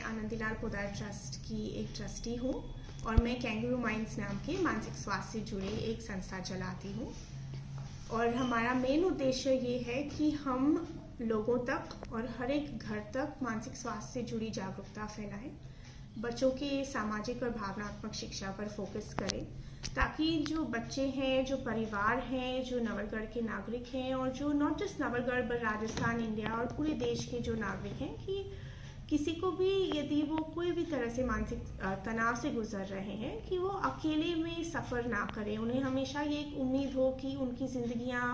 Anandilal Poddar trust की एक trustee हूँ और मैं कैंगरू माइंड्स नाम के मानसिक स्वास्थ्य से जुड़े एक संस्था चलाती हूँ। और हमारा मेन उद्देश्य ये है कि हम लोगों तक और हर एक घर तक मानसिक स्वास्थ्य से जुड़ी जागरूकता फैलाएं, बच्चों की सामाजिक और भावनात्मक शिक्षा पर फोकस करें, ताकि जो बच्चे हैं, जो परिवार हैं, जो नवलगढ़ के नागरिक हैं और जो not just Nawalgarh but Rajasthan, India और पूरे देश के जो नागरिक हैं, कि किसी को भी यदि वो कोई भी तरह से मानसिक तनाव से गुजर रहे हैं कि वो अकेले में सफ़र ना करें। उन्हें हमेशा ये एक उम्मीद हो कि उनकी ज़िंदगियाँ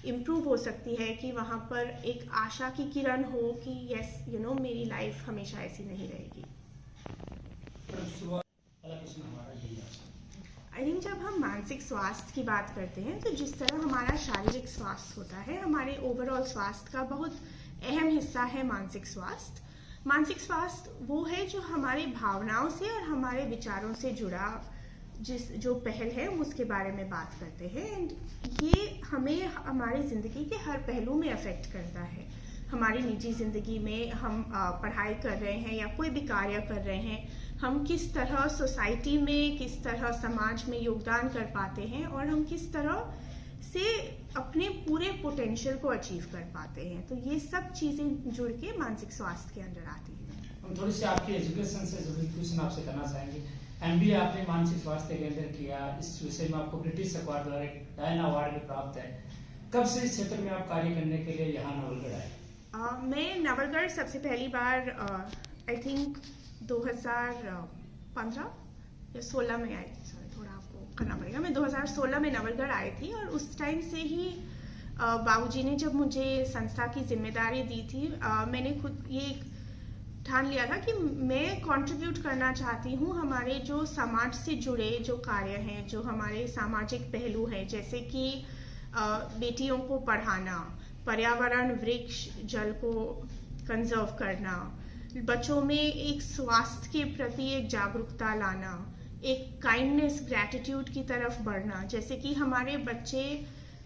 इम्प्रूव हो सकती है, कि वहाँ पर एक आशा की किरण हो कि यस मेरी लाइफ हमेशा ऐसी नहीं रहेगी। आई थिंक जब हम मानसिक स्वास्थ्य की बात करते हैं तो जिस तरह हमारा शारीरिक स्वास्थ्य होता है, हमारे ओवरऑल स्वास्थ्य का बहुत अहम हिस्सा है मानसिक स्वास्थ्य। मानसिक स्वास्थ्य वो है जो हमारी भावनाओं से और हमारे विचारों से जुड़ा जो पहल है उसके बारे में बात करते हैं। एंड ये हमें हमारी ज़िंदगी के हर पहलू में अफेक्ट करता है। हमारी निजी ज़िंदगी में हम पढ़ाई कर रहे हैं या कोई भी कार्य कर रहे हैं, हम किस तरह सोसाइटी में, किस तरह समाज में योगदान कर पाते हैं और हम किस तरह से अपने पूरे पोटेंशियल को अचीव कर पाते हैं। तो ये सब चीज़ें जुड़ के मानसिक स्वास्थ्य के अंदर आती हैं। हम थोड़ी सी आपकी एजुकेशन से जुड़ी क्वेश्चन आपसे करना चाहेंगे। MBA आपने मानसिक स्वास्थ्य के अंदर किया, इस विषय में आपको ब्रिटिश सरकार द्वारा एक डायना अवार्ड भी प्राप्त है। कब से इस क्षेत्र में आप कार्य करने के लिए यहाँ नवलगढ़ आए? मैं नवलगढ़ सबसे पहली बार आई थिंक 2015 या 16 में आई थी। सॉरी, थोड़ा आपको करना पड़ेगा। मैं 2016 में नवलगढ़ आई थी और उस टाइम से ही बाबूजी ने जब मुझे संस्था की जिम्मेदारी दी थी, मैंने खुद ये ठान लिया था कि मैं कंट्रीब्यूट करना चाहती हूँ हमारे जो समाज से जुड़े जो कार्य हैं, जो हमारे सामाजिक पहलू हैं, जैसे कि बेटियों को पढ़ाना, पर्यावरण, वृक्ष, जल को कंजर्व करना, बच्चों में एक स्वास्थ्य के प्रति एक जागरूकता लाना, एक काइंडनेस, ग्रैटिट्यूड की तरफ बढ़ना। जैसे कि हमारे बच्चे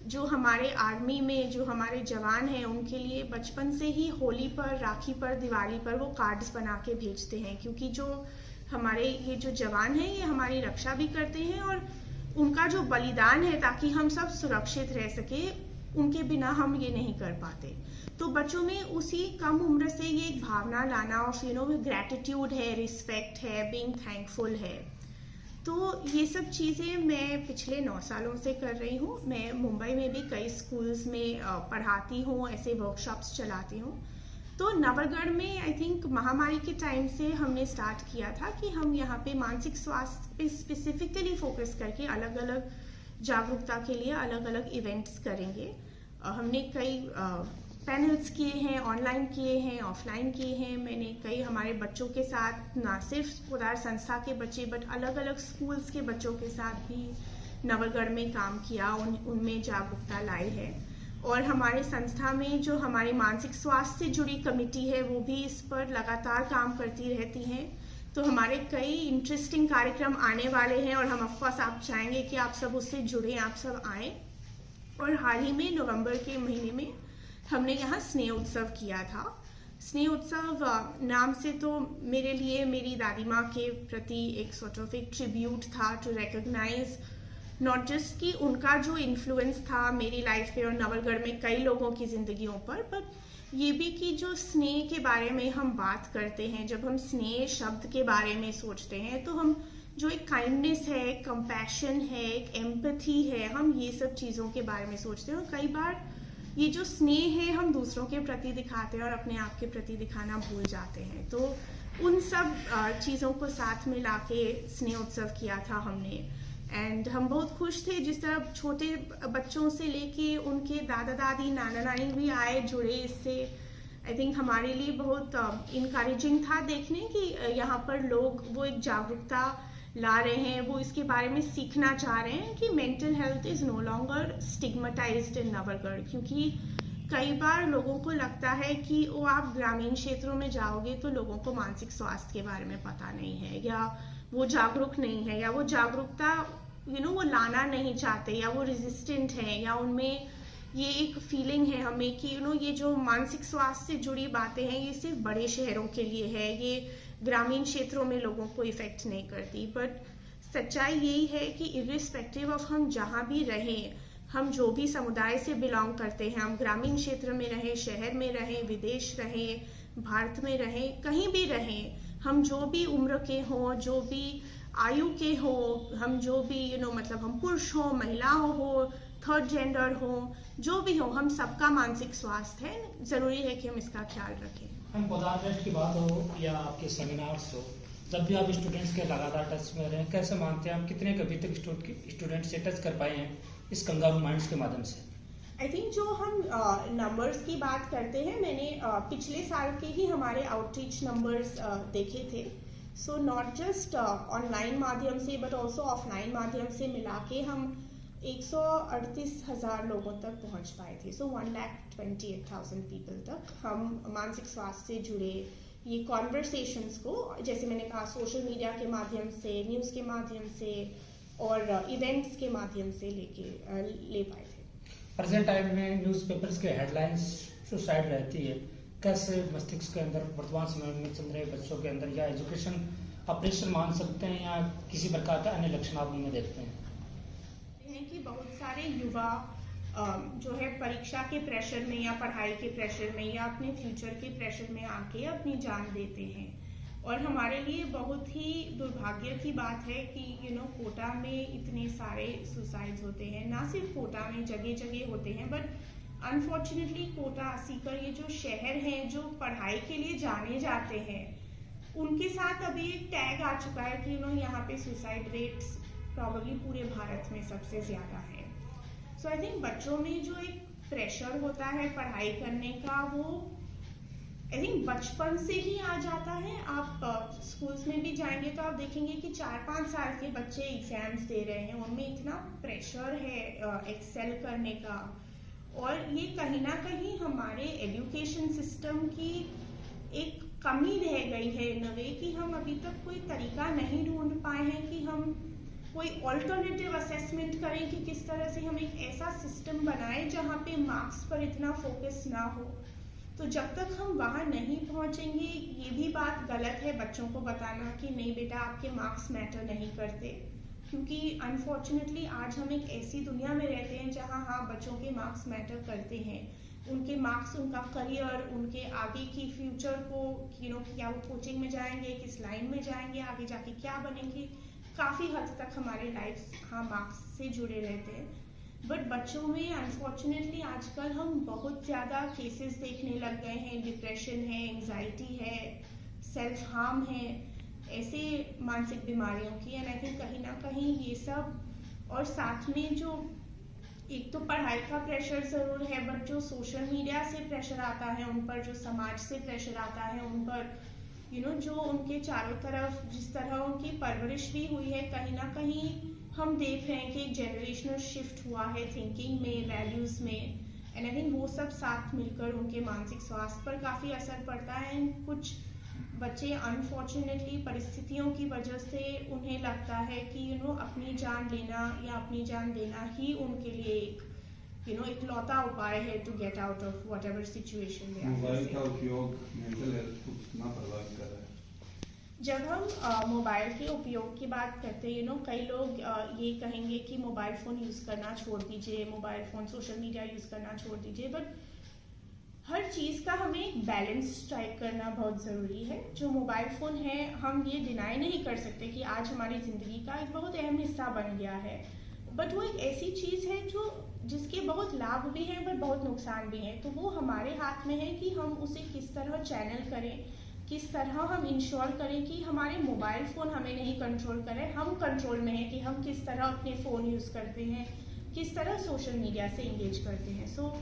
जो हमारे आर्मी में जो हमारे जवान हैं, उनके लिए बचपन से ही होली पर, राखी पर, दिवाली पर वो कार्ड्स बना के भेजते हैं, क्योंकि जो हमारे ये जो जवान हैं ये हमारी रक्षा भी करते हैं और उनका जो बलिदान है ताकि हम सब सुरक्षित रह सके, उनके बिना हम ये नहीं कर पाते। तो बच्चों में उसी कम उम्र से ये एक भावना लाना ऑफ ग्रैटिट्यूड है, रिस्पेक्ट है, बीइंग थैंकफुल है। तो ये सब चीज़ें मैं पिछले 9 सालों से कर रही हूँ। मैं मुंबई में भी कई स्कूल्स में पढ़ाती हूँ, ऐसे वर्कशॉप्स चलाती हूँ। तो नवलगढ़ में आई थिंक महामारी के टाइम से हमने स्टार्ट किया था कि हम यहाँ पे मानसिक स्वास्थ्य पे स्पेसिफिकली फोकस करके अलग अलग जागरूकता के लिए अलग अलग इवेंट्स करेंगे। हमने कई पैनल्स किए हैं, ऑनलाइन किए हैं, ऑफलाइन किए हैं। मैंने कई हमारे बच्चों के साथ, ना सिर्फ पोद्दार संस्था के बच्चे बट अलग अलग स्कूल्स के बच्चों के साथ भी नवलगढ़ में काम किया, उनमें जागरूकता लाई है। और हमारे संस्था में जो हमारी मानसिक स्वास्थ्य से जुड़ी कमेटी है वो भी इस पर लगातार काम करती रहती हैं। तो हमारे कई इंटरेस्टिंग कार्यक्रम आने वाले हैं और हम ऑफकोर्स आप चाहेंगे कि आप सब उससे जुड़ें, आप सब आएँ। और हाल ही में नवंबर के महीने में हमने यहाँ स्नेह उत्सव किया था। स्नेह उत्सव नाम से तो मेरे लिए मेरी दादी माँ के प्रति एक सॉर्ट ऑफ एक ट्रिब्यूट था, टू रिकॉग्नाइज नॉट जस्ट कि उनका जो इन्फ्लुएंस था मेरी लाइफ पे और नवलगढ़ में कई लोगों की ज़िंदगियों पर, बट ये भी कि जो स्नेह के बारे में हम बात करते हैं, जब हम स्नेह शब्द के बारे में सोचते हैं तो हम जो एक काइंडनेस है, एक कंपैशन है, एक एम्पैथी है, हम ये सब चीज़ों के बारे में सोचते हैं। और कई बार ये जो स्नेह है हम दूसरों के प्रति दिखाते हैं और अपने आप के प्रति दिखाना भूल जाते हैं। तो उन सब चीज़ों को साथ में लाके स्नेह उत्सव किया था हमने। एंड हम बहुत खुश थे, जिस तरह छोटे बच्चों से लेके उनके दादा दादी, नाना नानी भी आए, जुड़े इससे। आई थिंक हमारे लिए बहुत इनकरेजिंग था देखने कि यहाँ पर लोग वो एक जागरूकता ला रहे हैं, वो इसके बारे में सीखना चाह रहे हैं कि mental health is no longer stigmatised in Nawalgarh. क्योंकि कई बार लोगों को लगता है कि वो आप ग्रामीण क्षेत्रों में जाओगे तो लोगों को मानसिक स्वास्थ्य के बारे में पता नहीं है, या वो जागरूक नहीं है, या वो जागरूकता वो लाना नहीं चाहते, या वो रेजिस्टेंट है, या उनमें ये एक फीलिंग है हमें कि ये जो मानसिक स्वास्थ्य से जुड़ी बातें हैं ये सिर्फ बड़े शहरों के लिए है, ये ग्रामीण क्षेत्रों में लोगों को इफेक्ट नहीं करती। बट सच्चाई यही है कि इर्रिस्पेक्टिव ऑफ हम जहाँ भी रहें, हम जो भी समुदाय से बिलोंग करते हैं, हम ग्रामीण क्षेत्र में रहें, शहर में रहें, विदेश रहें, भारत में रहें, कहीं भी रहें, हम जो भी उम्र के हों, जो भी आयु के हो, हम जो भी मतलब हम पुरुष हो, महिला हो, थर्ड जेंडर हो, जो भी हो, हम सबका मानसिक स्वास्थ्य है, जरूरी है कि हम इसका ख्याल रखें। हम पदार्थ की बात हो या आपके सेमिनार्स हो, जब भी आप स्टूडेंट्स के लगातार टच में रहे, कैसे मानते हैं आप कितने अभी तक स्टूडेंट से टच कर पाए हैं इस कंगारू माइंड्स के माध्यम से? आई थिंक जो हम नंबर्स की बात करते हैं, मैंने पिछले साल के ही हमारे आउटरीच नंबर्स देखे थे। सो नॉट जस्ट ऑनलाइन माध्यम से बट ऑल्सो ऑफलाइन माध्यम से मिला के हम 138,000 लोगों तक पहुंच पाए थे। सो 1,28,000 पीपल तक हम मानसिक स्वास्थ्य से जुड़े ये कॉन्वर्सेशंस को, जैसे मैंने कहा, सोशल मीडिया के माध्यम से, न्यूज़ के माध्यम से और इवेंट्स के माध्यम से ले पाए थे। प्रेजेंट टाइम में न्यूज़पेपर्स के हेडलाइंस सुसाइड रहती है, कैसे मस्तिष्क के अंदर वर्तमान समय में चल रहे बच्चों के अंदर या एजुकेशन ऑपरेशन मान सकते हैं या किसी प्रकार का अन्य लक्षण आप उनमें देखते हैं? कि बहुत सारे युवा जो है परीक्षा के प्रेशर में या पढ़ाई के प्रेशर में या अपने फ्यूचर के प्रेशर में आके अपनी जान देते हैं। और हमारे लिए बहुत ही दुर्भाग्य की बात है कि कोटा में इतने सारे सुसाइड्स होते हैं। ना सिर्फ कोटा में, जगह जगह होते हैं, बट अनफॉर्चुनेटली कोटा, सीकर, ये जो शहर हैं जो पढ़ाई के लिए जाने जाते हैं, उनके साथ अभी एक टैग आ चुका है कि यहाँ पे सुसाइड रेट्स प्रॉबली पूरे भारत में सबसे ज्यादा है। सो आई थिंक बच्चों में जो एक प्रेशर होता है पढ़ाई करने का, वो आई थिंक बचपन से ही आ जाता है। आप स्कूल्स में भी जाएंगे तो आप देखेंगे कि 4-5 साल के बच्चे एग्जाम्स दे रहे हैं, उनमें इतना प्रेशर है एक्सेल करने का। और ये कहीं ना कहीं हमारे एजुकेशन सिस्टम की एक कमी रह गई है इन वे, कि हम अभी तक कोई तरीका नहीं ढूंढ पाए हैं कि हम कोई ऑल्टरनेटिव असेसमेंट करें कि किस तरह से हम एक ऐसा सिस्टम बनाएं जहां पे मार्क्स पर इतना फोकस ना हो। तो जब तक हम वहां नहीं पहुंचेंगे, ये भी बात गलत है बच्चों को बताना कि नहीं बेटा आपके मार्क्स मैटर नहीं करते, क्योंकि अनफॉर्चुनेटली आज हम एक ऐसी दुनिया में रहते हैं जहां हाँ बच्चों के मार्क्स मैटर करते हैं। उनके मार्क्स, उनका करियर, उनके आगे की फ्यूचर को क्या वो कोचिंग में जाएंगे, किस लाइन में जाएंगे, आगे जाके क्या बनेंगे, काफ़ी हद तक हमारे लाइफ हाँ मार्क्स से जुड़े रहते हैं। बट बच्चों में अनफॉर्चुनेटली आजकल हम बहुत ज़्यादा केसेस देखने लग गए हैं। डिप्रेशन है, एंजाइटी है, सेल्फ हार्म है, ऐसे मानसिक बीमारियों की। एंड आई थिंक कहीं ना कहीं ये सब, और साथ में जो एक तो पढ़ाई का प्रेशर ज़रूर है, बट जो सोशल मीडिया से प्रेशर आता है उन पर, जो समाज से प्रेशर आता है उन पर, जो उनके चारों तरफ जिस तरह उनकी परवरिश भी हुई है, कहीं ना कहीं हम देख रहे हैं कि एक जनरेशनल शिफ्ट हुआ है थिंकिंग में, वैल्यूज में। एंड आई थिंक वो सब साथ मिलकर उनके मानसिक स्वास्थ्य पर काफ़ी असर पड़ता है। एंड कुछ बच्चे अनफॉर्चुनेटली परिस्थितियों की वजह से उन्हें लगता है कि अपनी जान लेना या अपनी जान देना ही उनके लिए एक इकलौता उपाय है to get out of whatever situation they are. Mobile का उपयोग मेंटल हेल्थ को कितना प्रभावित कर रहा है? जब हम मोबाइल के उपयोग की बात करते हैं, कई लोग ये कहेंगे कि मोबाइल फ़ोन यूज़ करना छोड़ दीजिए, mobile phone, social media use करना छोड़ दीजिए। बट हर चीज़ का हमें एक बैलेंस स्ट्राइक करना बहुत ज़रूरी है। जो मोबाइल फ़ोन है, हम ये डिनाई नहीं कर सकते कि आज हमारी ज़िंदगी का एक बहुत अहम हिस्सा बन गया है। बट वो एक ऐसी चीज़ है जिसके बहुत लाभ भी हैं बट बहुत नुकसान भी हैं। तो वो हमारे हाथ में है कि हम उसे किस तरह चैनल करें, किस तरह हम इंश्योर करें कि हमारे मोबाइल फ़ोन हमें नहीं कंट्रोल करें, हम कंट्रोल में हैं कि हम किस तरह अपने फ़ोन यूज़ करते हैं, किस तरह सोशल मीडिया से इंगेज करते हैं। सो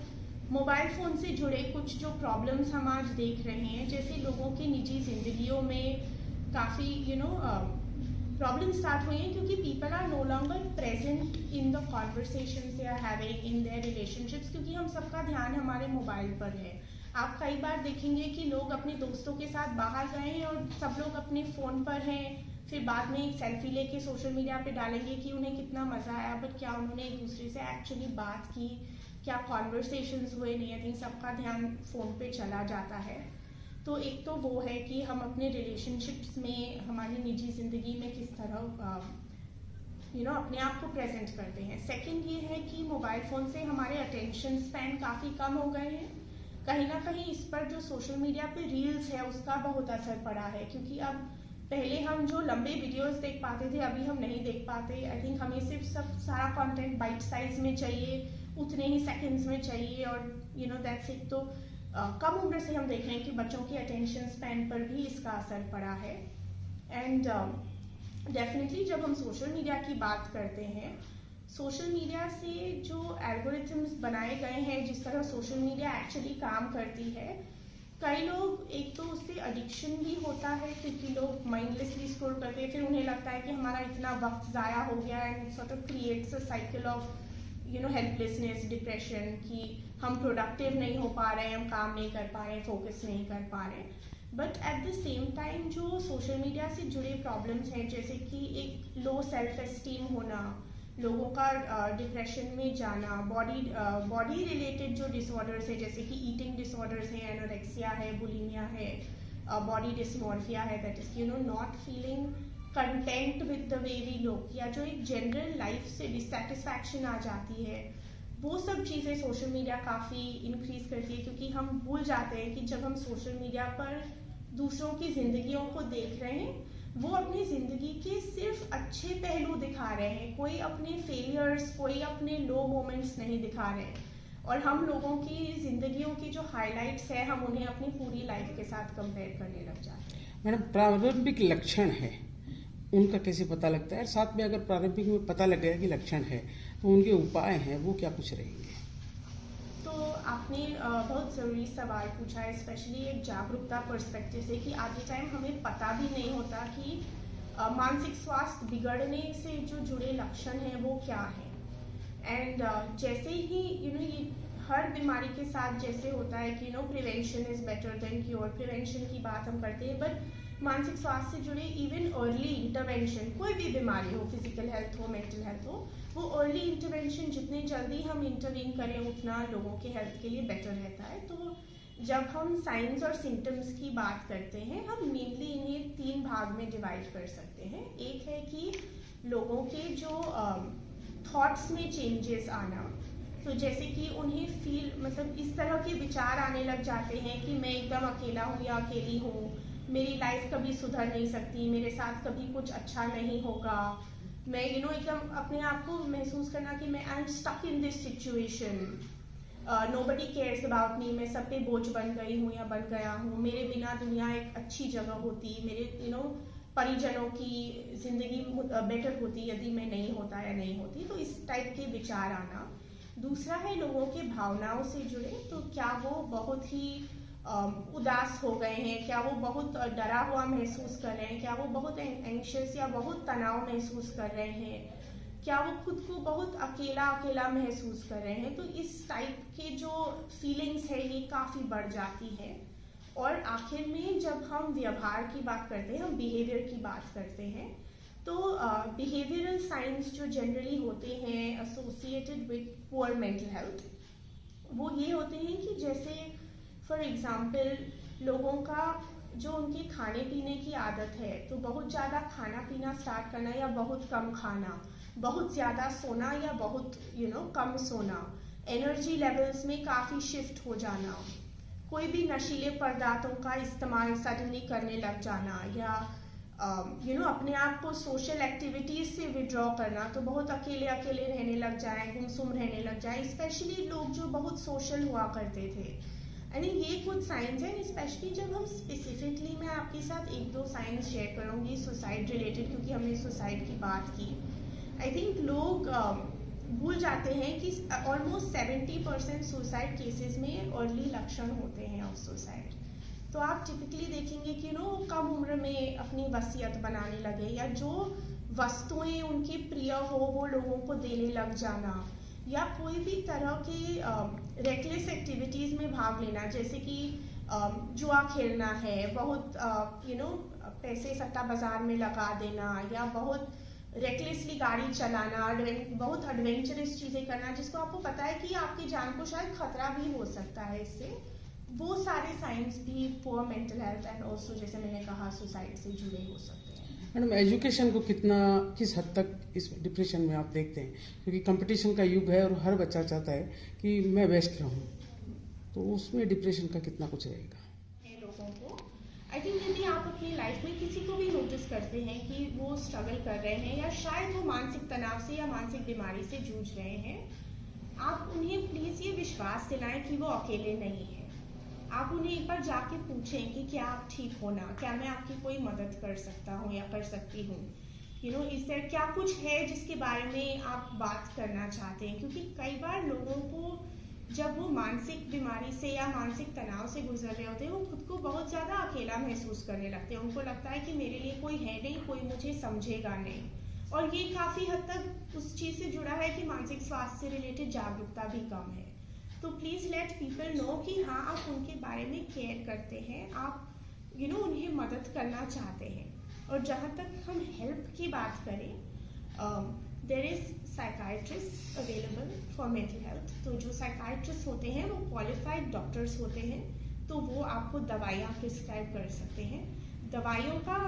मोबाइल फ़ोन से जुड़े कुछ जो प्रॉब्लम्स हम आज देख रहे हैं, जैसे लोगों की निजी ज़िंदगियों में काफ़ी प्रॉब्लम स्टार्ट हुई हैं, क्योंकि people are no longer present in the conversations they are having in their relationships, क्योंकि हम सबका ध्यान हमारे मोबाइल पर है। आप कई बार देखेंगे कि लोग अपने दोस्तों के साथ बाहर गए हैं और सब लोग अपने फ़ोन पर हैं, फिर बाद में एक सेल्फी लेके सोशल मीडिया पे डालेंगे कि उन्हें कितना मज़ा आया, बट क्या उन्होंने एक दूसरे से एक्चुअली बात की, क्या कॉन्वर्सेशंस हुए नहीं, आई थिंक सबका ध्यान फ़ोन पे चला जाता है। तो एक तो वो है कि हम अपने रिलेशनशिप्स में, हमारी निजी ज़िंदगी में किस तरह अपने आप को प्रेजेंट करते हैं। सेकंड ये है कि मोबाइल फ़ोन से हमारे अटेंशन स्पैन काफ़ी कम हो गए हैं। कहीं ना कहीं इस पर जो सोशल मीडिया पे रील्स है उसका बहुत असर पड़ा है, क्योंकि अब पहले हम जो लंबे वीडियोस देख पाते थे अभी हम नहीं देख पाते। आई थिंक हमें सिर्फ सब सारा कंटेंट बाइट साइज में चाहिए, उतने ही सेकंड्स में चाहिए, और दैट्स इट। तो कम उम्र से हम देख रहे हैं कि बच्चों की अटेंशन स्पैन पर भी इसका असर पड़ा है। एंड डेफिनेटली जब हम सोशल मीडिया की बात करते हैं, सोशल मीडिया से जो एल्गोरिथम्स बनाए गए हैं, जिस तरह सोशल मीडिया एक्चुअली काम करती है, कई लोग एक तो उससे एडिक्शन भी होता है, क्योंकि लोग माइंडलेसली स्क्रॉल करते हैं, फिर उन्हें लगता है कि हमारा इतना वक्त ज़ाया हो गया, and sort of creates a cycle of helplessness, depression, कि हम प्रोडक्टिव नहीं हो पा रहे हैं, हम काम नहीं कर पा रहे हैं, फोकस नहीं कर पा रहे हैं। But at the same time जो सोशल मीडिया से जुड़े प्रॉब्लम्स हैं, जैसे कि एक लो सेल्फ एस्टीम होना, लोगों का डिप्रेशन में जाना, बॉडी रिलेटेड जो डिसऑर्डर्स है, जैसे कि ईटिंग डिसऑर्डर्स हैं, एनोरेक्सिया है, बुलिमिया है, बॉडी डिस्मॉर्फिया है, that is not feeling content with the way we look, या जो एक जनरल लाइफ से डिससेटिस्फैक्शन आ जाती है, वो सब चीज़ें सोशल मीडिया काफ़ी इंक्रीज करती है। क्योंकि हम भूल जाते हैं कि जब हम सोशल मीडिया पर दूसरों की जिंदगियों को देख रहे हैं, वो अपनी जिंदगी के सिर्फ अच्छे पहलू दिखा रहे हैं, कोई अपने फेलियर्स, कोई अपने लो मोमेंट्स नहीं दिखा रहे हैं, और हम लोगों की जिंदगियों की जो हाइलाइट्स है, हम उन्हें अपनी पूरी लाइफ के साथ कंपेयर करने लग जाते हैं। मैडम, प्रारंभिक लक्षण है उनका कैसे पता लगता है? साथ में अगर प्रारंभिक में पता लग गया कि लक्षण है, तो उनके उपाय हैं वो क्या कुछ रहेंगे? तो आपने बहुत ज़रूरी सवाल पूछा है, स्पेशली एक जागरूकता पर्सपेक्टिव से, कि आज के टाइम हमें पता भी नहीं होता कि मानसिक स्वास्थ्य बिगड़ने से जो जुड़े लक्षण हैं वो क्या हैं। एंड जैसे ही ये हर बीमारी के साथ जैसे होता है कि prevention is better than cure, prevention की बात हम करते हैं, बट मानसिक स्वास्थ्य से जुड़े इवन अर्ली इंटरवेंशन, कोई भी बीमारी हो, फिजिकल हेल्थ हो, मेंटल हेल्थ हो, वो अर्ली इंटरवेंशन जितने जल्दी हम इंटरवीन करें उतना लोगों के हेल्थ के लिए बेटर रहता है। तो जब हम साइंस और सिम्टम्स की बात करते हैं, हम मेनली इन्हें 3 भाग में डिवाइड कर सकते हैं। एक है कि लोगों के जो थॉट्स में चेंजेस आना, तो जैसे कि उन्हें इस तरह के विचार आने लग जाते हैं कि मैं एकदम अकेला हूँ या अकेली हूँ, मेरी लाइफ कभी सुधर नहीं सकती, मेरे साथ कभी कुछ अच्छा नहीं होगा, मैं एकदम अपने आप को महसूस करना कि मैं I am stuck in this situation, nobody cares about me, मैं सब पे बोझ बन गई हूँ या बन गया हूँ, मेरे बिना दुनिया एक अच्छी जगह होती, मेरे परिजनों की जिंदगी बेटर होती यदि मैं नहीं होता या नहीं होती। तो इस टाइप के विचार आना। दूसरा है लोगों के भावनाओं से जुड़े, तो क्या वो बहुत ही उदास हो गए हैं, क्या वो बहुत डरा हुआ महसूस कर रहे हैं, क्या वो बहुत एंग्शियस या बहुत तनाव महसूस कर रहे हैं, क्या वो खुद को बहुत अकेला अकेला महसूस कर रहे हैं। तो इस टाइप के जो फीलिंग्स है ये काफ़ी बढ़ जाती है। और आखिर में जब हम व्यवहार की बात करते हैं, हम बिहेवियर की बात करते हैं, तो बिहेवियरल साइंस जो जनरली होते हैं associated with poor mental health, वो ये होते हैं कि जैसे फॉर एग्जाम्पल लोगों का जो उनके खाने पीने की आदत है, तो बहुत ज़्यादा खाना पीना स्टार्ट करना या बहुत कम खाना, बहुत ज़्यादा सोना या बहुत कम सोना, एनर्जी लेवल्स में काफ़ी शिफ्ट हो जाना, कोई भी नशीले पदार्थों का इस्तेमाल सडनली करने लग जाना, या अपने आप को सोशल एक्टिविटीज से विड्रॉ करना, तो बहुत अकेले अकेले रहने लग जाए, गुमसुम रहने लग जाए, स्पेशली लोग जो बहुत सोशल हुआ करते थे। आई थिंक ये कुछ साइंस हैं, स्पेशली जब हम स्पेसिफिकली, मैं आपके साथ 1-2 साइंस शेयर करूँगी सुसाइड रिलेटेड, क्योंकि हमने सुसाइड की बात की। आई थिंक लोग भूल जाते हैं कि ऑलमोस्ट 70% सुसाइड केसेस में अर्ली लक्षण होते हैं ऑफ सुसाइड। तो आप टिपिकली देखेंगे कि कम उम्र में अपनी वसीयत बनाने लगे, या जो वस्तुएं उनकी प्रिय हो वो लोगों को देने लग जाना, या कोई भी तरह के रेकलेस एक्टिविटीज़ में भाग लेना, जैसे कि जुआ खेलना है, बहुत पैसे सट्टा बाजार में लगा देना, या बहुत रेकलेसली गाड़ी चलाना, बहुत एडवेंचरस चीज़ें करना जिसको आपको पता है कि आपकी जान को शायद खतरा भी हो सकता है इससे, वो सारे साइंस भी poor mental health and also जैसे मैंने कहा सुसाइड से जुड़े हो सकते हैं। मैडम, एजुकेशन को किस हद तक इस डिप्रेशन में आप देखते हैं, क्योंकि कंपटीशन का युग है और हर बच्चा चाहता है कि मैं बेस्ट रहूं, तो उसमें डिप्रेशन का कितना कुछ रहेगा? लोगों को आई थिंक यदि आप अपनी लाइफ में किसी को भी नोटिस करते हैं कि वो स्ट्रगल कर रहे हैं या शायद वो मानसिक तनाव से या मानसिक बीमारी से जूझ रहे हैं, आप उन्हें प्लीज़ ये विश्वास दिलाएं कि वो अकेले नहीं है। आप उन्हें एक बार जाके पूछें कि क्या आप ठीक हो ना, क्या मैं आपकी कोई मदद कर सकता हूँ या कर सकती हूँ, इससे क्या कुछ है जिसके बारे में आप बात करना चाहते हैं। क्योंकि कई बार लोगों को जब वो मानसिक बीमारी से या मानसिक तनाव से गुजर रहे होते हैं, वो खुद को बहुत ज़्यादा अकेला महसूस करने लगते हैं। उनको लगता है कि मेरे लिए कोई है नहीं, कोई मुझे समझेगा नहीं, और ये काफ़ी हद तक उस चीज़ से जुड़ा है कि मानसिक स्वास्थ्य से रिलेटेड जागरूकता भी कम है। तो प्लीज़ लेट पीपल नो कि हाँ, आप उनके बारे में केयर करते हैं, आप उन्हें मदद करना चाहते हैं। और जहाँ तक हम हेल्प की बात करें, there is psychiatrist available for mental health. तो जो साइकाइट्रिस्ट होते हैं वो क्वालिफाइड डॉक्टर्स होते हैं, तो वो आपको दवाइयाँ प्रिस्क्राइब कर सकते हैं। दवाइयों का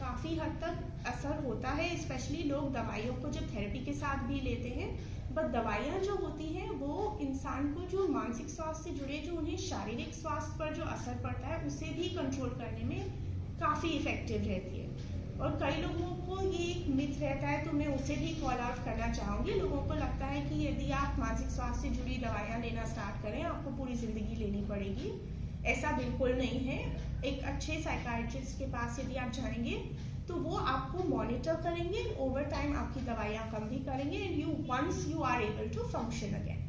काफ़ी हद तक असर होता है, स्पेशली लोग दवाइयों को जब थेरेपी के साथ भी लेते हैं, बट दवाइयाँ जो होती हैं वो इंसान को जो मानसिक स्वास्थ्य से जुड़े जो उन्हें शारीरिक स्वास्थ्य पर जो असर पड़ता है उसे भी कंट्रोल करने में काफ़ी इफेक्टिव रहती है। और कई लोगों को ये एक मिथ रहता है, तो मैं उसे भी कॉल आउट करना चाहूँगी। लोगों को लगता है कि यदि आप मानसिक स्वास्थ्य से जुड़ी दवाइयाँ लेना स्टार्ट करें आपको पूरी ज़िंदगी लेनी पड़ेगी। ऐसा बिल्कुल नहीं है। एक अच्छे साइकाइट्रिस्ट के पास यदि आप जाएंगे तो वो आपको मॉनिटर करेंगे, ओवर टाइम आपकी दवाइयाँ कम भी करेंगे, and once you are able to function again.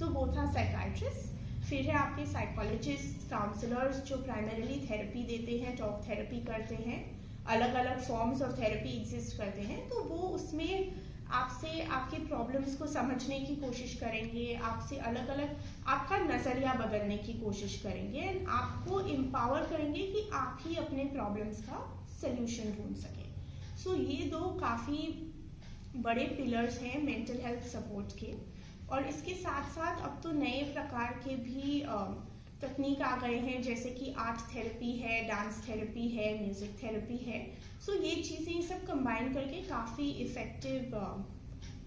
तो वो था साइकाइट्रिस्ट। फिर है आपके साइकोलॉजिस्ट, काउंसलर्स जो प्राइमरीली थेरेपी देते हैं, टॉक थेरेपी करते हैं, अलग अलग फॉर्म्स ऑफ थेरेपी एग्जिस्ट करते हैं। तो वो उसमें आपसे आपके प्रॉब्लम्स को समझने की कोशिश करेंगे, आपसे अलग अलग आपका नज़रिया बदलने की कोशिश करेंगे, एंड आपको एम्पावर करेंगे कि आप ही अपने प्रॉब्लम्स का सल्यूशन ढूंढ सकें। सो ये दो काफ़ी बड़े पिलर्स हैं मेंटल हेल्थ सपोर्ट के। और इसके साथ साथ अब तो नए प्रकार के भी तकनीक आ गए हैं, जैसे कि आर्ट थेरेपी है, डांस थेरेपी है, म्यूजिक थेरेपी है। सो ये चीज़ें सब कंबाइन करके काफ़ी इफेक्टिव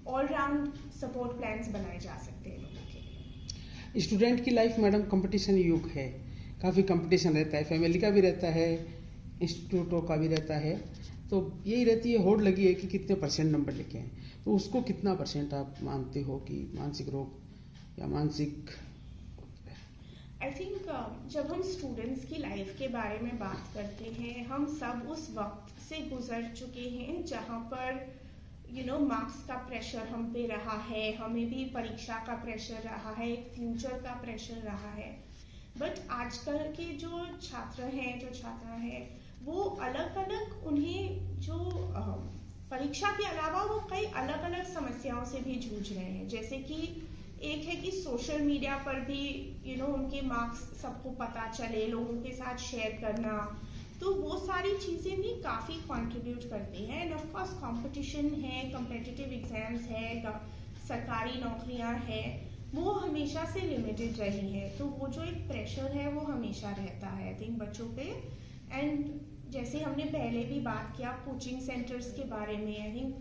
ऑलराउंड सपोर्ट प्लान्स बनाए जा सकते हैं लोगों के लिए। स्टूडेंट की लाइफ मैडम कंपटीशन युग है, काफ़ी कंपटीशन रहता है, फैमिली का भी रहता है, इंस्टीट्यूटों का भी रहता है, तो यही रहती है, होड़ लगी है कि कितने % नंबर लेके हैं। तो उसको कितना % आप मानते हो कि मानसिक रोग या मानसिक? आई थिंक जब हम स्टूडेंट्स की लाइफ के बारे में बात करते हैं, हम सब उस वक्त से गुजर चुके हैं जहाँ पर मार्क्स का प्रेशर हम पे रहा है, हमें भी परीक्षा का प्रेशर रहा है, एक फ्यूचर का प्रेशर रहा है। बट आजकल के जो छात्र हैं, जो छात्रा हैं, वो अलग अलग उन्हें जो परीक्षा के अलावा वो कई अलग अलग समस्याओं से भी जूझ रहे हैं। जैसे कि एक है कि सोशल मीडिया पर भी उनके मार्क्स सबको पता चले, लोगों के साथ शेयर करना, तो वो सारी चीज़ें भी काफ़ी कंट्रीब्यूट करती हैं। एंड ऑफ कोर्स कंपटीशन है, कम्पिटिटिव एग्जाम्स है, सरकारी नौकरियां हैं, वो हमेशा से लिमिटेड रही है, तो वो जो एक प्रेशर है वो हमेशा रहता है आई थिंक बच्चों पे। एंड जैसे हमने पहले भी बात किया कोचिंग सेंटर्स के बारे में, आई थिंक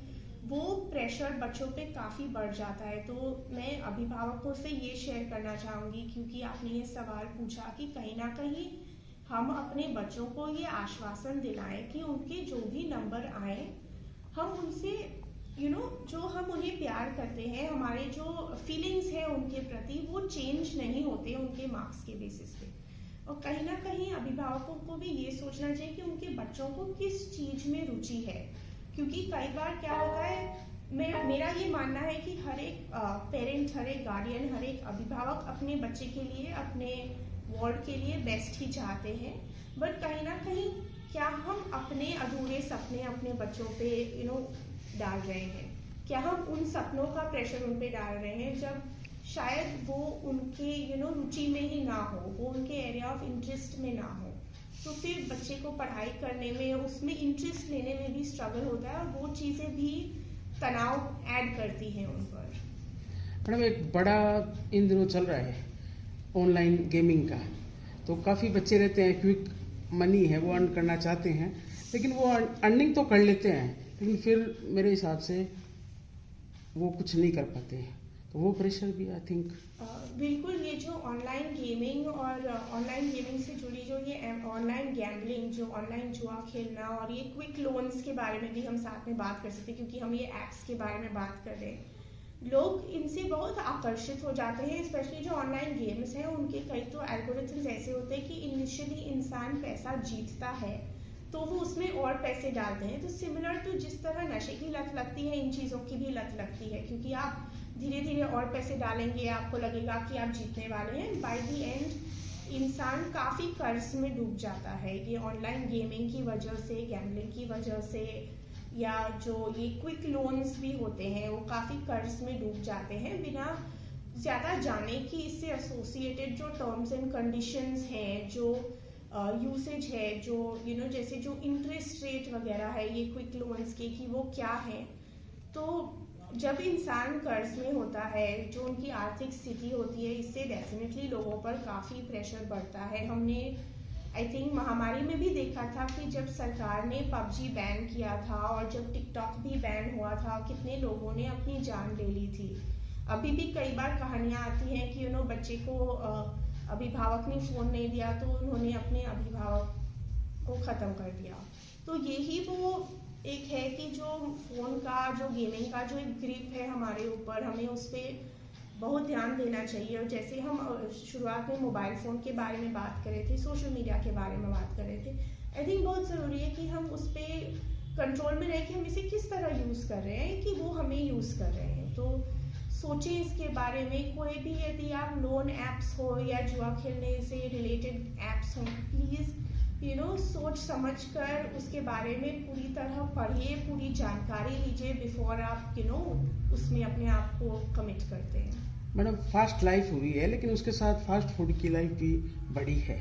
वो प्रेशर बच्चों पे काफ़ी बढ़ जाता है। तो मैं अभिभावकों से ये शेयर करना चाहूँगी, क्योंकि आपने ये सवाल पूछा कि कहीं ना कहीं हम अपने बच्चों को ये आश्वासन दिलाएं कि उनके जो भी नंबर आए, हम उनसे जो हम उन्हें प्यार करते हैं, हमारे जो फीलिंग्स हैं उनके प्रति, वो चेंज नहीं होते उनके मार्क्स के बेसिस पे। और कहीं ना कहीं अभिभावकों को भी ये सोचना चाहिए कि उनके बच्चों को किस चीज़ में रुचि है, क्योंकि कई बार क्या होता है, मेरा ये मानना है कि हर एक पेरेंट, हर एक गार्डियन, हर एक अभिभावक अपने बच्चे के लिए, अपने वार्ड के लिए बेस्ट ही चाहते हैं। बट कहीं ना कहीं क्या हम अपने अधूरे सपने अपने बच्चों पे डाल रहे हैं? क्या हम उन सपनों का प्रेशर उन पे डाल रहे हैं जब शायद वो उनके रुचि में ही ना हो, वो उनके एरिया ऑफ इंटरेस्ट में ना हो? तो फिर बच्चे को पढ़ाई करने में, उसमें इंटरेस्ट लेने में भी स्ट्रगल होता है और वो चीज़ें भी तनाव ऐड करती हैं उन पर। मैडम, एक बड़ा इन दिनों चल रहा है ऑनलाइन गेमिंग का, तो काफ़ी बच्चे रहते हैं, क्विक मनी है वो अर्न करना चाहते हैं, लेकिन वो अर्निंग तो कर लेते हैं, लेकिन फिर मेरे हिसाब से वो कुछ नहीं कर पाते हैं, तो वो प्रेशर भी आई थिंक। बिल्कुल, ये जो ऑनलाइन गेमिंग और ऑनलाइन गेमिंग से जुड़ी जो ये ऑनलाइन गैम्बलिंग, जो ऑनलाइन जुआ खेलना और ये क्विक लोन्स के बारे में भी हम साथ में बात कर सकते हैं, क्योंकि हम ये ऐप्स के बारे में बात कर रहे हैं। लोग इनसे बहुत आकर्षित हो जाते हैं, स्पेशली जो ऑनलाइन गेम्स हैं उनके कई तो एल्गोरिथम्स ऐसे होते हैं कि इनिशियली इंसान पैसा जीतता है तो वो उसमें और पैसे डालते हैं। तो सिमिलर टू जिस तरह नशे की लत लगती है, इन चीज़ों की भी लत लगती है, क्योंकि आप धीरे धीरे और पैसे डालेंगे, आपको लगेगा कि आप जीतने वाले हैं। बाय द एंड इंसान काफ़ी कर्ज में डूब जाता है, ये ऑनलाइन गेमिंग की वजह से, गैम्बलिंग की वजह से, या जो ये क्विक लोन्स भी होते हैं वो काफ़ी कर्ज में डूब जाते हैं बिना ज़्यादा जाने कि इससे एसोसिएटेड जो टर्म्स एंड कंडीशंस हैं, जो यूसेज है, जो जैसे जो इंटरेस्ट रेट वगैरह है ये क्विक लोन्स के, कि वो क्या है। तो जब इंसान कर्ज में होता है, जो उनकी आर्थिक स्थिति होती है, इससे डेफिनेटली लोगों पर काफ़ी प्रेशर बढ़ता है। हमने आई थिंक महामारी में भी देखा था कि जब सरकार ने PUBG बैन किया था और जब TikTok भी बैन हुआ था, कितने लोगों ने अपनी जान ले ली थी। अभी भी कई बार कहानियाँ आती हैं कि बच्चे को अभिभावक ने फ़ोन नहीं दिया तो उन्होंने अपने अभिभावक को ख़त्म कर दिया। तो यही वो एक है कि जो फ़ोन का, जो गेमिंग का जो एक ग्रिप है हमारे ऊपर, हमें उस पर बहुत ध्यान देना चाहिए। और जैसे हम शुरुआत में मोबाइल फ़ोन के बारे में बात कर रहे थे, सोशल मीडिया के बारे में बात कर रहे थे, आई थिंक बहुत ज़रूरी है कि हम उस पर कंट्रोल में रहे कि हम इसे किस तरह यूज़ कर रहे हैं, कि वो हमें यूज़ कर रहे हैं। तो सोचें इसके बारे में। कोई भी यदि आप लोन ऐप्स हो या जुआ खेलने से रिलेटेड ऐप्स हों, प्लीज़ सोच समझ कर उसके बारे में पूरी तरह पढ़िए, पूरी जानकारी लीजिए बिफोर आप उसमें अपने आप को कमिट करते हैं। मैडम, फास्ट लाइफ हुई है, लेकिन उसके साथ फास्ट फूड की लाइफ भी बढ़ी है,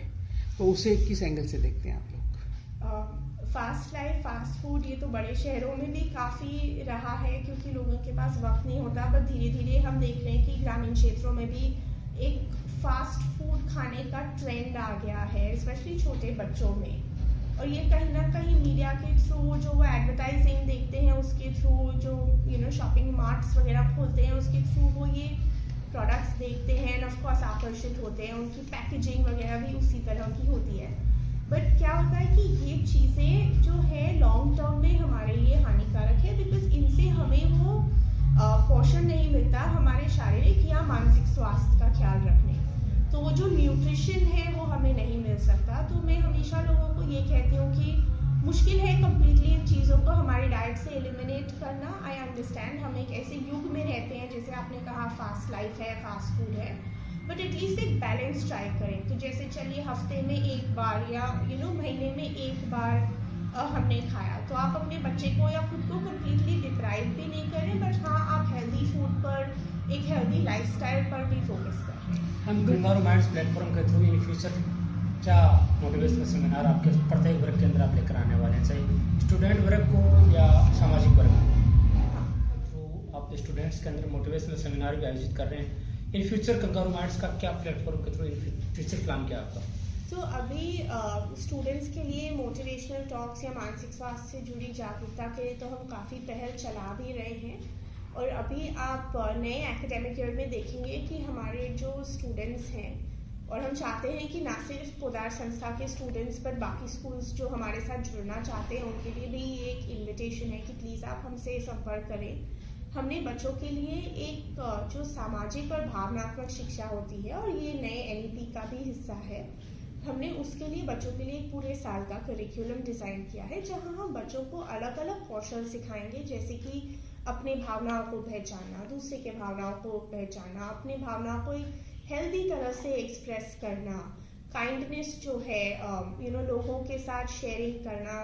तो उसे किस एंगल से देखते हैं आप लोग? फास्ट लाइफ, फास्ट फूड, ये तो बड़े शहरों में भी काफ़ी रहा है, क्योंकि लोगों के पास वक्त नहीं होता। बट धीरे धीरे हम देख रहे हैं कि ग्रामीण क्षेत्रों में भी एक फास्ट फूड खाने का ट्रेंड आ गया है, स्पेशली छोटे बच्चों में। और ये कहीं ना कहीं मीडिया के थ्रू, जो वो एडवर्टाइजिंग देखते हैं उसके थ्रू, जो शॉपिंग मार्ट्स वगैरह खोलते हैं उसके थ्रू वो ये प्रोडक्ट्स देखते हैं, ऑफ कोर्स आकर्षित होते हैं। उनकी पैकेजिंग वगैरह भी उसी तरह की होती है। बट क्या होता है कि ये चीज़ें जो है लॉन्ग टर्म में हमारे लिए हानिकारक है, बिकॉज इनसे हमें वो पोषण नहीं मिलता हमारे शारीरिक या मानसिक स्वास्थ्य का ख्याल रखने। तो वो जो न्यूट्रिशन है वो हमें नहीं मिल सकता। तो मैं हमेशा लोगों को ये कहती हूँ कि मुश्किल है कम्प्लीटली इन चीज़ों को हमारी डाइट से एलिमिनेट करना। आई अंडरस्टैंड, हम एक ऐसे युग में रहते हैं, जैसे आपने कहा फास्ट लाइफ है, फास्ट फूड है, बट एटलीस्ट एक बैलेंस ट्राई करें। तो जैसे चलिए हफ्ते में एक बार या महीने में एक बार हमने खाया, तो आप अपने बच्चे को या खुद को कम्प्लीटली डिप्राइव भी नहीं करें, बट हाँ आप हेल्दी फूड पर, एक हेल्दी लाइफस्टाइल पर भी फोकस करें। हम कंगारू माइंड्स प्लेटफॉर्म के थ्रू इन फ्यूचर क्या मोटिवेशनल सेमिनार आपके प्रत्येक वर्ग के अंदर आप लेकर आने वाले हैं, चाहे स्टूडेंट वर्ग को या सामाजिक वर्ग को? तो आप स्टूडेंट्स के अंदर मोटिवेशनल सेमिनार भी आयोजित कर रहे हैं। इन फ्यूचर कंगारू माइंड्स का क्या प्लेटफॉर्म के थ्रू इन फ्यूचर प्लान क्या आपका? तो अभी स्टूडेंट्स के लिए मोटिवेशनल टॉक्स या मानसिक स्वास्थ्य से जुड़ी जागरूकता के लिए तो हम काफ़ी पहल चला भी रहे हैं। और अभी आप नए एकेडमिक ईयर में देखेंगे कि हमारे जो स्टूडेंट्स हैं, और हम चाहते हैं कि ना सिर्फ पोदार संस्था के स्टूडेंट्स पर बाकी स्कूल्स जो हमारे साथ जुड़ना चाहते हैं उनके लिए भी एक इन्विटेशन है कि प्लीज़ आप हमसे संपर्क करें। हमने बच्चों के लिए एक जो सामाजिक और भावनात्मक शिक्षा होती है, और ये नए NEP का भी हिस्सा है, हमने उसके लिए बच्चों के लिए पूरे साल का करिकुलम डिज़ाइन किया है, जहां हम बच्चों को अलग अलग कौशल सिखाएंगे, जैसे कि अपने भावनाओं को पहचानना, दूसरे के भावनाओं को पहचानना, अपने भावनाओं को एक हेल्दी तरह से एक्सप्रेस करना, काइंडनेस जो है लोगों के साथ शेयरिंग करना,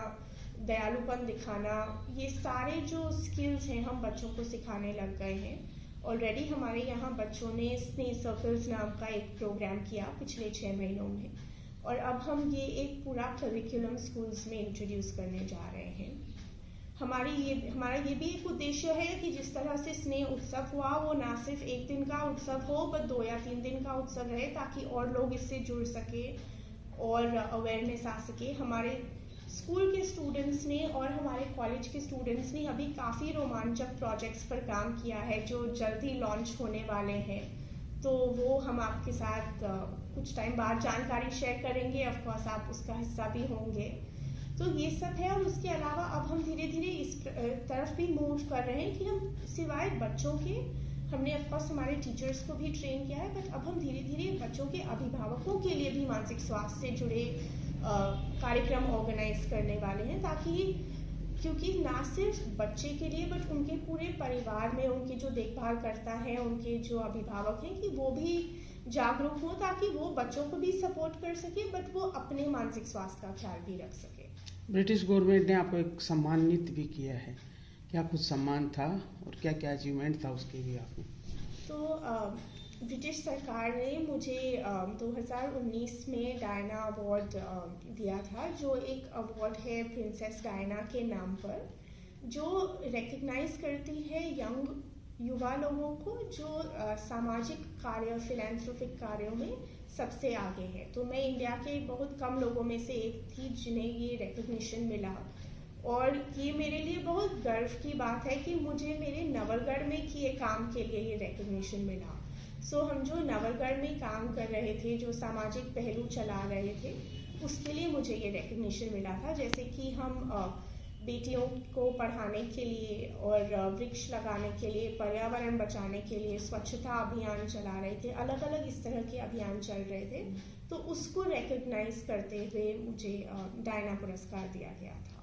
दयालुपन दिखाना, ये सारे जो स्किल्स हैं हम बच्चों को सिखाने लग गए हैं। ऑलरेडी हमारे यहाँ बच्चों ने स्नेह सर्कल्स नाम का एक प्रोग्राम किया पिछले 6 महीनों में। और अब हम ये एक पूरा करिकुलम स्कूल्स में इंट्रोड्यूस करने जा रहे हैं। हमारा ये भी एक उद्देश्य है कि जिस तरह से स्नेह उत्सव हुआ वो ना सिर्फ एक दिन का उत्सव हो बट 2 या 3 दिन का उत्सव रहे, ताकि और लोग इससे जुड़ सके और अवेयरनेस आ सके। हमारे स्कूल के स्टूडेंट्स ने और हमारे कॉलेज के स्टूडेंट्स ने अभी काफ़ी रोमांचक प्रोजेक्ट्स पर काम किया है जो जल्दी लॉन्च होने वाले हैं, तो वो हम आपके साथ कुछ टाइम बाद जानकारी शेयर करेंगे। ऑफ कोर्स आप उसका हिस्सा भी होंगे। तो ये सब है। और उसके अलावा अब हम धीरे धीरे इस तरफ भी मूव कर रहे हैं कि हम सिवाय बच्चों के, हमने ऑफ कोर्स हमारे टीचर्स को भी ट्रेन किया है, बट अब हम धीरे धीरे बच्चों के अभिभावकों के लिए भी मानसिक स्वास्थ्य से जुड़े कार्यक्रम ऑर्गेनाइज करने वाले हैं, ताकि क्योंकि ना सिर्फ बच्चे के लिए बट उनके पूरे परिवार में उनकी जो देखभाल करता है, उनके जो अभिभावक हैं, कि वो भी जागरूक हो ताकि वो बच्चों को भी सपोर्ट कर सके बट वो अपने मानसिक स्वास्थ्य का ख्याल भी रख सके। ब्रिटिश गवर्नमेंट ने आपको एक सम्मानित भी किया है, क्या कुछ सम्मान था और क्या क्या अचीवमेंट था उसके भी आपने? तो ब्रिटिश सरकार ने मुझे 2019 में डायना अवार्ड दिया था, जो एक अवार्ड है प्रिंसेस डायना के नाम पर, जो रिकग्नाइज करती है युवा लोगों को जो सामाजिक कार्य, फिलैंथ्रोपिक कार्यों में सबसे आगे है। तो मैं इंडिया के बहुत कम लोगों में से एक थी जिन्हें ये रिकग्निशन मिला, और ये मेरे लिए बहुत गर्व की बात है कि मुझे मेरे नवलगढ़ में किए काम के लिए ये रिकग्निशन मिला। सो हम जो नवलगढ़ में काम कर रहे थे, जो सामाजिक पहलू चला रहे थे, उसके लिए मुझे ये रिकग्निशन मिला था। जैसे कि हम बेटियों को पढ़ाने के लिए और वृक्ष लगाने के लिए, पर्यावरण बचाने के लिए स्वच्छता अभियान चला रहे थे, अलग अलग इस तरह के अभियान चल रहे थे, तो उसको रिकग्नाइज करते हुए मुझे डायना पुरस्कार दिया गया था।